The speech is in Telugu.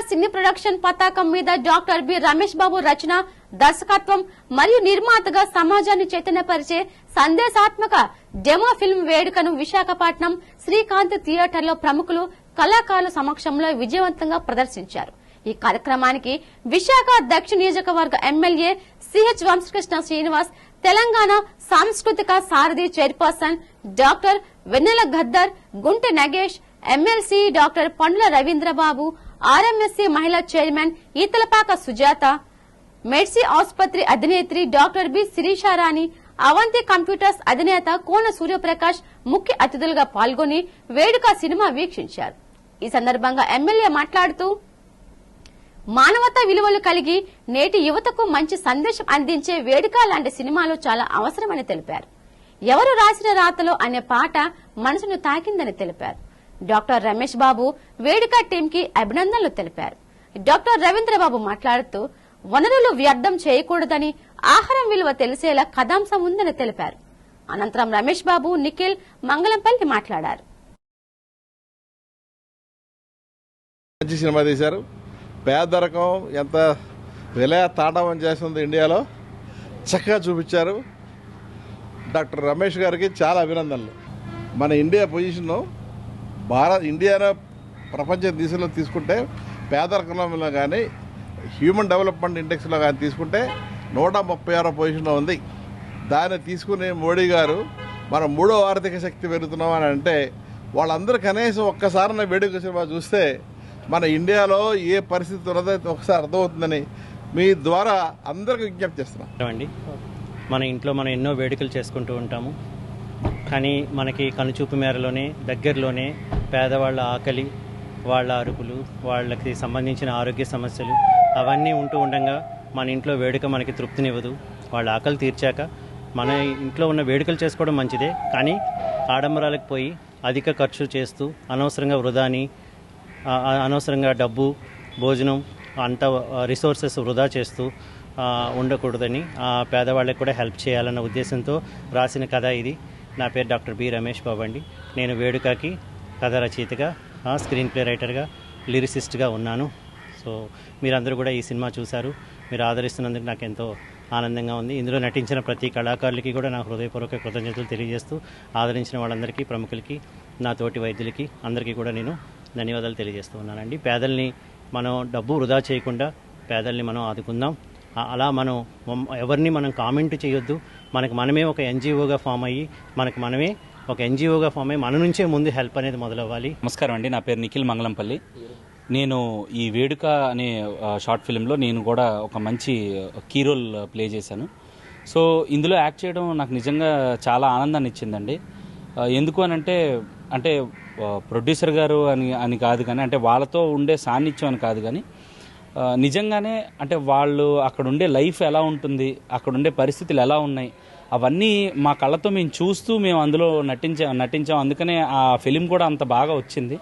సినీ ప్రొడక్షన్ పతాకం మీద డాక్టర్ బి రమేష్ బాబు రచన, దర్శకత్వం మరియు నిర్మాతగా సమాజాన్ని చైతన్యపరిచే సందేశాత్మక డెమో ఫిల్మ్ వేడుకను విశాఖపట్నం శ్రీకాంత్ థియేటర్లో ప్రముఖులు, కళాకారుల సమక్షంలో విజయవంతంగా ప్రదర్శించారు. ఈ కార్యక్రమానికి విశాఖ దక్షిణ నియోజకవర్గ ఎమ్మెల్యే సిహెచ్ వంశకృష్ణ శ్రీనివాస్, తెలంగాణ సాంస్కృతిక సారథి చైర్పర్సన్ డాక్టర్ వెన్నెల గద్దర్, గుంటె నగేష్, ఎమ్మెల్సీ డాక్టర్ పండ్ల రవీంద్రబాబు, ఆర్ఎంఎస్సీ మహిళా చైర్మన్ ఈతలపాక సుజాత, మెడ్సీ ఆసుపత్రి అధినేత్రి doctor B Sirisharani, Avanthi computers అధినేత కోన సూర్యప్రకాష్ ముఖ్య అతిథులుగా పాల్గొని వేడుక సినిమా వీక్షించారు. ఈ సందర్భంగా ఎమ్మెల్యే మాట్లాడుతూ మానవతా విలువలు కలిగి నేటి యువతకు మంచి సందేశం అందించే వేడుక లాంటి సినిమాలు చాలా అవసరమని తెలిపారు. ఎవరు రాసిన రాతలో అనే పాట మనసును తాకిందని తెలిపారు. డాక్టర్ రమేష్ బాబు వేడుక టీంకి అభినందనలు తెలిపారు. డాక్టర్ రవీంద్రబాబు మాట్లాడుతూ వనరులు వ్యర్థం చేయకూడదని, ఆహారం విలువ తెలిసేలా కథాంశం ఉందని తెలిపారు. అనంతరం రమేష్ బాబు, నిఖిల్ మంగళంపల్లి మాట్లాడారు. పేదరికం ఎంత విలయ తాండవం చేస్తుంది ఇండియాలో చక్కగా చూపించారు. డాక్టర్ రమేష్ గారికి చాలా అభినందనలు. మన ఇండియా పొజిషను ఇండియాలో ప్రపంచ దేశంలో తీసుకుంటే పేదరికంలో కానీ హ్యూమన్ డెవలప్మెంట్ ఇండెక్స్లో కానీ తీసుకుంటే 136వ పొజిషన్లో ఉంది. దాన్ని తీసుకుని మోడీ గారు మనం 3వ ఆర్థిక శక్తి పెరుగుతున్నాం అని అంటే వాళ్ళందరూ కనీసం ఒక్కసారి వేడుక సినిమా చూస్తే మన ఇండియాలో ఏ పరిస్థితి ఉన్నదో ఒకసారి అర్థమవుతుందని మీ ద్వారా అందరికీ విజ్ఞప్తి చేస్తున్నాం. మన ఇంట్లో మనం ఎన్నో వేడుకలు చేసుకుంటూ ఉంటాము. కానీ మనకి కనుచూపు మేరలోనే, దగ్గరలోనే పేదవాళ్ళ ఆకలి, వాళ్ళ అరుపులు, వాళ్ళకి సంబంధించిన ఆరోగ్య సమస్యలు అవన్నీ ఉంటూ ఉండగా మన ఇంట్లో వేడుక మనకి తృప్తినివ్వదు. వాళ్ళ ఆకలి తీర్చాక మన ఇంట్లో ఉన్న వేడుకలు చేసుకోవడం మంచిదే, కానీ ఆడంబరాలకు పోయి అధిక ఖర్చు చేస్తూ అనవసరంగా వృధాని, అనవసరంగా డబ్బు, భోజనం అంత రిసోర్సెస్ వృధా చేస్తూ ఉండకూడదని, పేదవాళ్ళకి కూడా హెల్ప్ చేయాలన్న ఉద్దేశంతో రాసిన కథ ఇది. నా పేరు డాక్టర్ బి రమేష్ బాబు అండి. నేను వేడుకకి కథ రచయితగా, స్క్రీన్ ప్లే రైటర్గా, లిరిసిస్ట్గా ఉన్నాను. సో మీరందరూ కూడా ఈ సినిమా చూశారు, మీరు ఆదరిస్తున్నందుకు నాకు ఎంతో ఆనందంగా ఉంది. ఇందులో నటించిన ప్రతి కళాకారులకి కూడా నా హృదయపూర్వక కృతజ్ఞతలు తెలియజేస్తూ, ఆదరించిన వాళ్ళందరికీ, ప్రముఖులకి, నా తోటి వైద్యులకి అందరికీ కూడా నేను ధన్యవాదాలు తెలియజేస్తూ ఉన్నానండి. పేదల్ని మనం డబ్బు వృధా చేయకుండా పేదల్ని మనం ఆదుకుందాం. అలా మనం ఎవరిని మనం కామెంట్ చేయొద్దు. మనకు మనమే ఒక ఎన్జిఓగా ఫామ్ అయ్యి మన నుంచే ముందు హెల్ప్ అనేది మొదలవ్వాలి. నమస్కారం అండి, నా పేరు నిఖిల్ మంగళంపల్లి. నేను ఈ వేడుక అనే షార్ట్ ఫిల్మ్లో నేను కూడా ఒక మంచి కీ రోల్ ప్లే చేశాను. సో ఇందులో యాక్ట్ చేయడం నాకు నిజంగా చాలా ఆనందాన్ని ఇచ్చిందండి. ఎందుకు అంటే ప్రొడ్యూసర్ గారు అని కాదు, కానీ అంటే వాళ్ళతో ఉండే సాన్నిధ్యం అని కాదు, కానీ నిజంగానే అంటే వాళ్ళు అక్కడ ఉండే లైఫ్ ఎలా ఉంటుంది, అక్కడ ఉండే పరిస్థితులు ఎలా ఉన్నాయి, అవన్నీ మా కళ్ళతో మేము చూస్తూ మేము అందులో నటించాం. అందుకనే ఆ ఫిలిం కూడా అంత బాగా వచ్చింది.